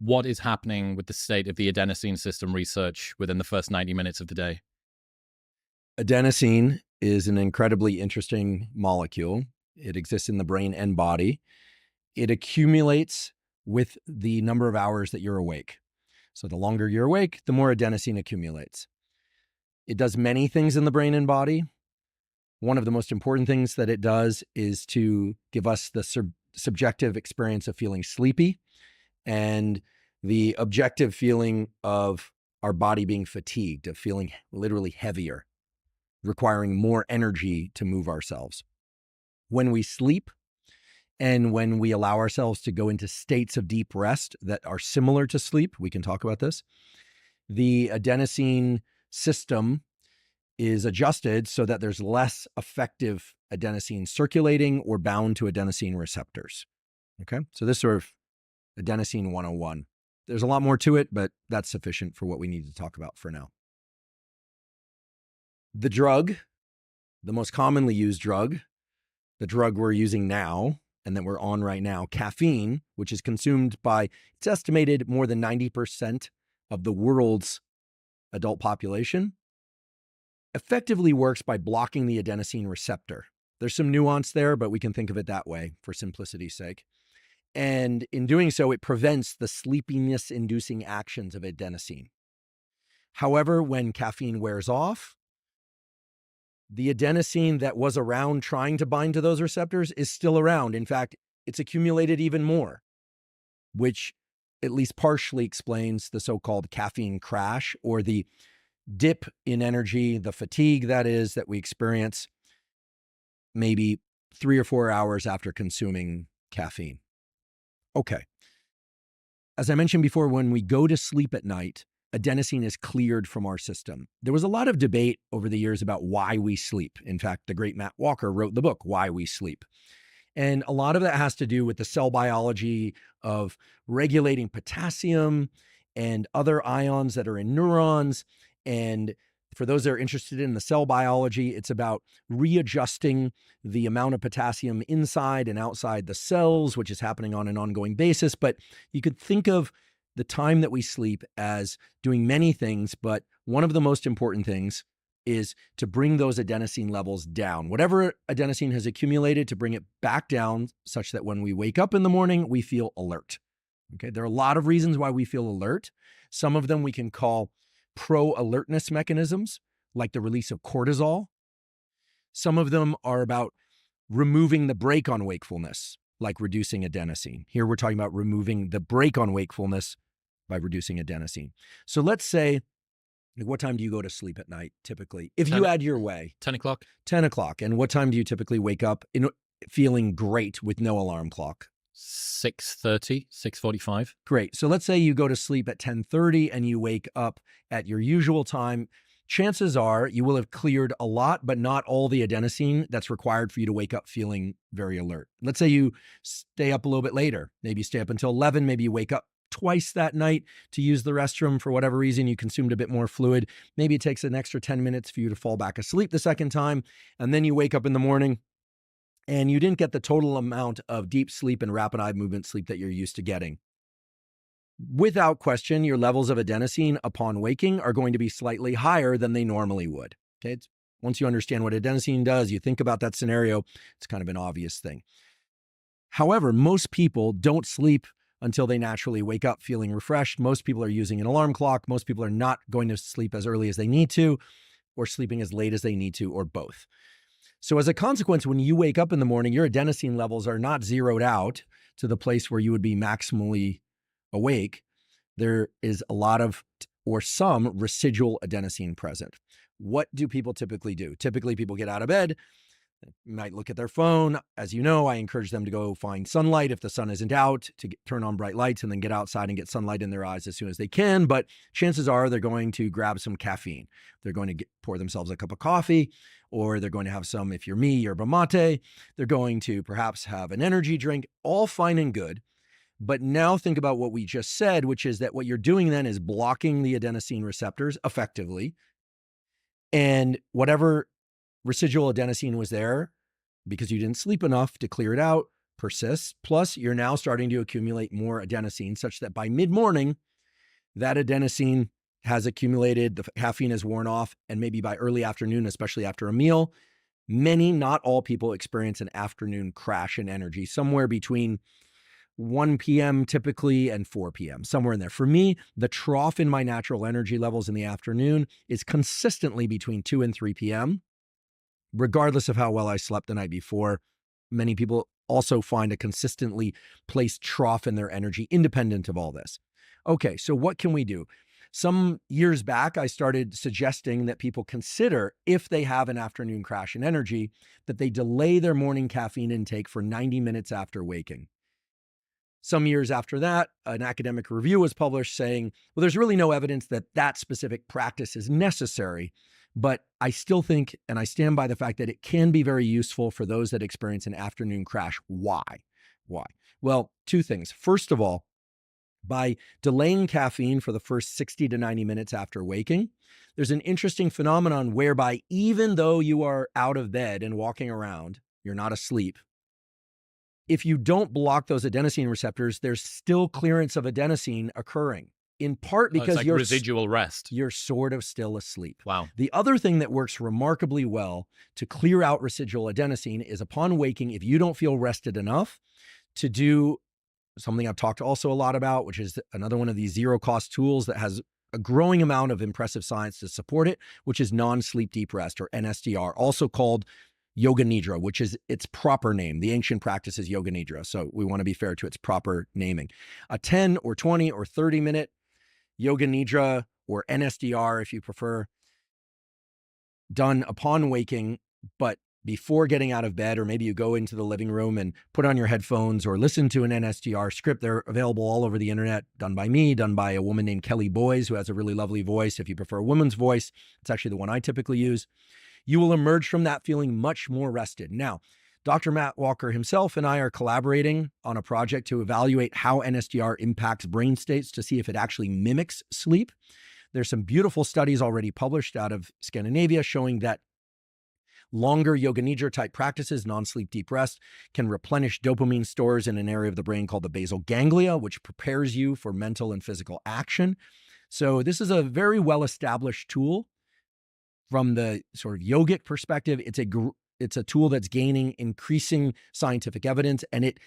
what is happening with the state of the adenosine system research within the first 90 minutes of the day? Adenosine is an incredibly interesting molecule. It exists in the brain and body. It accumulates with the number of hours that you're awake. So the longer you're awake, the more adenosine accumulates. It does many things in the brain and body. One of the most important things that it does is to give us the subjective experience of feeling sleepy and the objective feeling of our body being fatigued, of feeling literally heavier, requiring more energy to move ourselves. When we sleep and when we allow ourselves to go into states of deep rest that are similar to sleep, we can talk about this, the adenosine system is adjusted so that there's less effective adenosine circulating or bound to adenosine receptors. Okay, so this sort of adenosine 101. There's a lot more to it, but that's sufficient for what we need to talk about for now. The drug, the most commonly used drug, the drug we're using now and that we're on right now, caffeine, which is consumed by, it's estimated more than 90% of the world's adult population, effectively works by blocking the adenosine receptor. There's some nuance there, but we can think of it that way for simplicity's sake. And in doing so, it prevents the sleepiness-inducing actions of adenosine. However, when caffeine wears off, the adenosine that was around trying to bind to those receptors is still around. In fact, it's accumulated even more, which at least partially explains the so-called caffeine crash, or the dip in energy, the fatigue that is, that we experience maybe 3 or 4 hours after consuming caffeine. Okay. As I mentioned before, when we go to sleep at night, adenosine is cleared from our system. There was a lot of debate over the years about why we sleep. In fact, the great Matt Walker wrote the book, Why We Sleep. And a lot of that has to do with the cell biology of regulating potassium and other ions that are in neurons. And for those that are interested in the cell biology, it's about readjusting the amount of potassium inside and outside the cells, which is happening on an ongoing basis. But you could think of the time that we sleep as doing many things, but one of the most important things is to bring those adenosine levels down. Whatever adenosine has accumulated, to bring it back down such that when we wake up in the morning, we feel alert. Okay, there are a lot of reasons why we feel alert. Some of them we can call pro-alertness mechanisms, like the release of cortisol. Some of them are about removing the brake on wakefulness, like reducing adenosine. Here we're talking about removing the brake on wakefulness by reducing adenosine. So let's say, what time do you go to sleep at night typically? If you had your way. 10 o'clock. 10 o'clock. And what time do you typically wake up feeling great with no alarm clock? 6:30, 6:45. Great. So let's say you go to sleep at 10:30 and you wake up at your usual time. Chances are you will have cleared a lot, but not all the adenosine that's required for you to wake up feeling very alert. Let's say you stay up a little bit later. Maybe you stay up until 11. Maybe you wake up twice that night to use the restroom for whatever reason. You consumed a bit more fluid. Maybe it takes an extra 10 minutes for you to fall back asleep the second time. And then you wake up in the morning and you didn't get the total amount of deep sleep and rapid eye movement sleep that you're used to getting. Without question, your levels of adenosine upon waking are going to be slightly higher than they normally would. Okay? Once you understand what adenosine does, you think about that scenario, it's kind of an obvious thing. However, most people don't sleep until they naturally wake up feeling refreshed. Most people are using an alarm clock. Most people are not going to sleep as early as they need to, or sleeping as late as they need to, or both. So as a consequence, when you wake up in the morning, your adenosine levels are not zeroed out to the place where you would be maximally awake. There is a lot of, or some, residual adenosine present. What do people typically do? Typically, people get out of bed, might look at their phone. As you know, I encourage them to go find sunlight if the sun isn't out, to turn on bright lights and then get outside and get sunlight in their eyes as soon as they can. But chances are they're going to grab some caffeine. They're going to pour themselves a cup of coffee, or they're going to have some, if you're me, yerba mate. They're going to perhaps have an energy drink, all fine and good. But now think about what we just said, which is that what you're doing then is blocking the adenosine receptors effectively. And whatever residual adenosine was there, because you didn't sleep enough to clear it out, persists. Plus, you're now starting to accumulate more adenosine, such that by mid-morning, that adenosine has accumulated, the caffeine has worn off, and maybe by early afternoon, especially after a meal, many, not all people experience an afternoon crash in energy, somewhere between 1 p.m. typically and 4 p.m., somewhere in there. For me, the trough in my natural energy levels in the afternoon is consistently between 2 and 3 p.m., regardless of how well I slept the night before. Many people also find a consistently placed trough in their energy, independent of all this. Okay, so what can we do? Some years back, I started suggesting that people consider, if they have an afternoon crash in energy, that they delay their morning caffeine intake for 90 minutes after waking. Some years after that, an academic review was published saying, well, there's really no evidence that that specific practice is necessary, but I still think, and I stand by the fact that it can be very useful for those that experience an afternoon crash. Why? Well, two things. First of all, by delaying caffeine for the first 60 to 90 minutes after waking, there's an interesting phenomenon whereby even though you are out of bed and walking around, you're not asleep, if you don't block those adenosine receptors, there's still clearance of adenosine occurring, in part It's because like residual rest. you're sort of still asleep. Wow. The other thing that works remarkably well to clear out residual adenosine is upon waking, if you don't feel rested enough, to do something I've talked also a lot about, which is another one of these zero-cost tools that has a growing amount of impressive science to support it, which is non-sleep deep rest, or NSDR, also called Yoga Nidra, which is its proper name. The ancient practice is Yoga Nidra, so we want to be fair to its proper naming. A 10 or 20 or 30-minute Yoga Nidra, or NSDR if you prefer, done upon waking, but before getting out of bed, or maybe you go into the living room and put on your headphones or listen to an NSDR script. They're available all over the internet, done by me, done by a woman named Kelly Boys, who has a really lovely voice. If you prefer a woman's voice, it's actually the one I typically use. You will emerge from that feeling much more rested. Now, Dr. Matt Walker himself and I are collaborating on a project to evaluate how NSDR impacts brain states to see if it actually mimics sleep. There's some beautiful studies already published out of Scandinavia showing that longer Yoga Nidra type practices, non-sleep deep rest, can replenish dopamine stores in an area of the brain called the basal ganglia, which prepares you for mental and physical action. So this is a very well-established tool from the sort of yogic perspective. It's a tool that's gaining increasing scientific evidence, and it,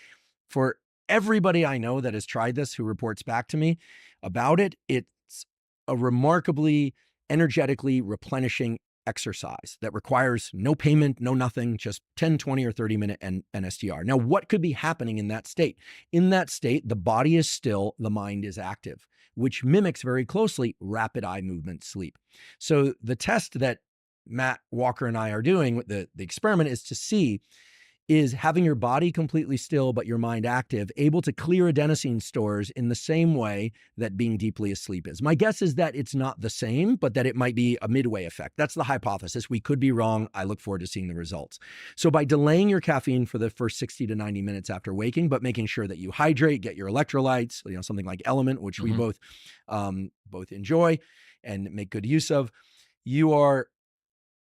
for everybody I know that has tried this, who reports back to me about it, it's a remarkably energetically replenishing exercise that requires no payment, no nothing, just 10, 20, or 30-minute NSDR. Now, what could be happening in that state? In that state, the body is still, the mind is active, which mimics very closely rapid eye movement sleep. So the test that Matt Walker and I are doing, the experiment, is to see, is having your body completely still but your mind active able to clear adenosine stores in the same way that being deeply asleep is? My guess is that it's not the same, but that it might be a midway effect. That's the hypothesis. We could be wrong. I look forward to seeing the results. So by delaying your caffeine for the first 60 to 90 minutes after waking, but making sure that you hydrate, get your electrolytes, something like Element, which we both enjoy and make good use of, you are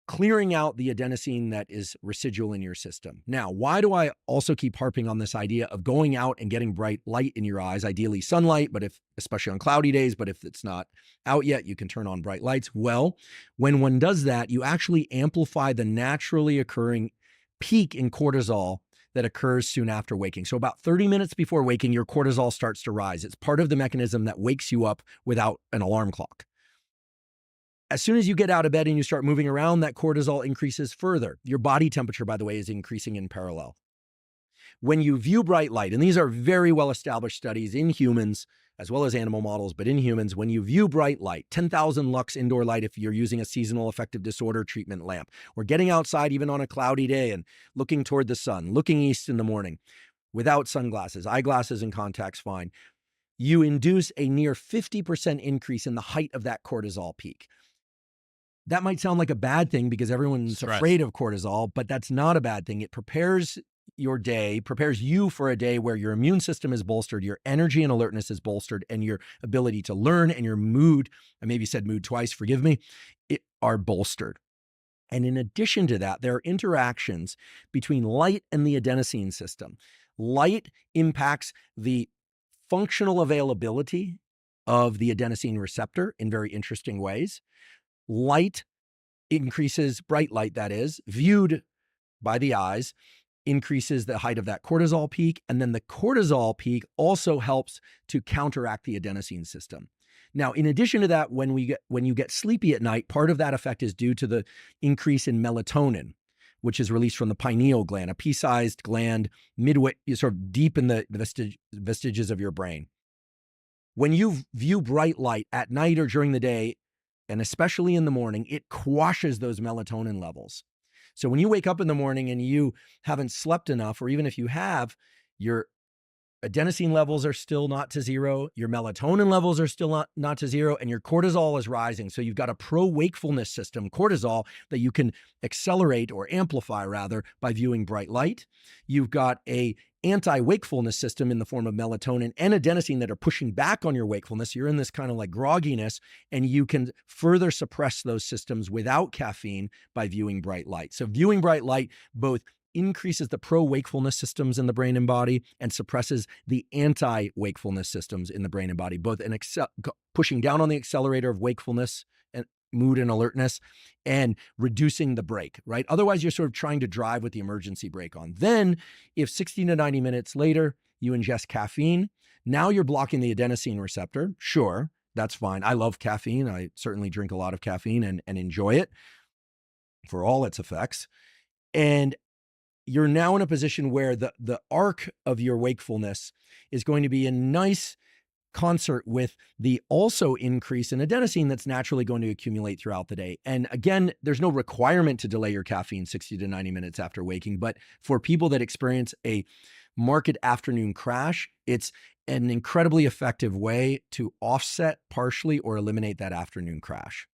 clearing out the adenosine that is residual in your system. Now, why do I also keep harping on this idea of going out and getting bright light in your eyes, ideally sunlight, but especially on cloudy days, but if it's not out yet, you can turn on bright lights. Well, when one does that, you actually amplify the naturally occurring peak in cortisol that occurs soon after waking. So about 30 minutes before waking, your cortisol starts to rise. It's part of the mechanism that wakes you up without an alarm clock. As soon as you get out of bed and you start moving around, that cortisol increases further. Your body temperature, by the way, is increasing in parallel. When you view bright light, and these are very well-established studies in humans as well as animal models, but in humans, when you view bright light, 10,000 lux indoor light if you're using a seasonal affective disorder treatment lamp, or getting outside even on a cloudy day and looking toward the sun, looking east in the morning, without sunglasses, eyeglasses and contacts fine, you induce a near 50% increase in the height of that cortisol peak. That might sound like a bad thing because everyone's afraid of cortisol, but that's not a bad thing. It prepares your day, prepares you for a day where your immune system is bolstered, your energy and alertness is bolstered, and your ability to learn and your mood, I maybe said mood twice, forgive me, are bolstered. And in addition to that, there are interactions between light and the adenosine system. Light impacts the functional availability of the adenosine receptor in very interesting ways. Light increases, bright light that is, viewed by the eyes, increases the height of that cortisol peak. And then the cortisol peak also helps to counteract the adenosine system. Now, in addition to that, when you get sleepy at night, part of that effect is due to the increase in melatonin, which is released from the pineal gland, a pea-sized gland midway, sort of deep in the vestiges of your brain. When you view bright light at night or during the day, and especially in the morning, it quashes those melatonin levels. So when you wake up in the morning and you haven't slept enough, or even if you have, your adenosine levels are still not to zero, your melatonin levels are still not to zero, and your cortisol is rising. So you've got a pro-wakefulness system, cortisol, that you can accelerate or amplify rather by viewing bright light. You've got a anti-wakefulness system in the form of melatonin and adenosine that are pushing back on your wakefulness. You're in this kind of like grogginess, and you can further suppress those systems without caffeine by viewing bright light. So viewing bright light both increases the pro-wakefulness systems in the brain and body and suppresses the anti-wakefulness systems in the brain and body, both pushing down on the accelerator of wakefulness and mood and alertness and reducing the brake, right? Otherwise, you're sort of trying to drive with the emergency brake on. Then if 60 to 90 minutes later, you ingest caffeine, now you're blocking the adenosine receptor. Sure, that's fine. I love caffeine. I certainly drink a lot of caffeine and enjoy it for all its effects. And you're now in a position where the arc of your wakefulness is going to be in nice concert with the also increase in adenosine that's naturally going to accumulate throughout the day. And again, there's no requirement to delay your caffeine 60 to 90 minutes after waking, but for people that experience a marked afternoon crash, it's an incredibly effective way to offset partially or eliminate that afternoon crash.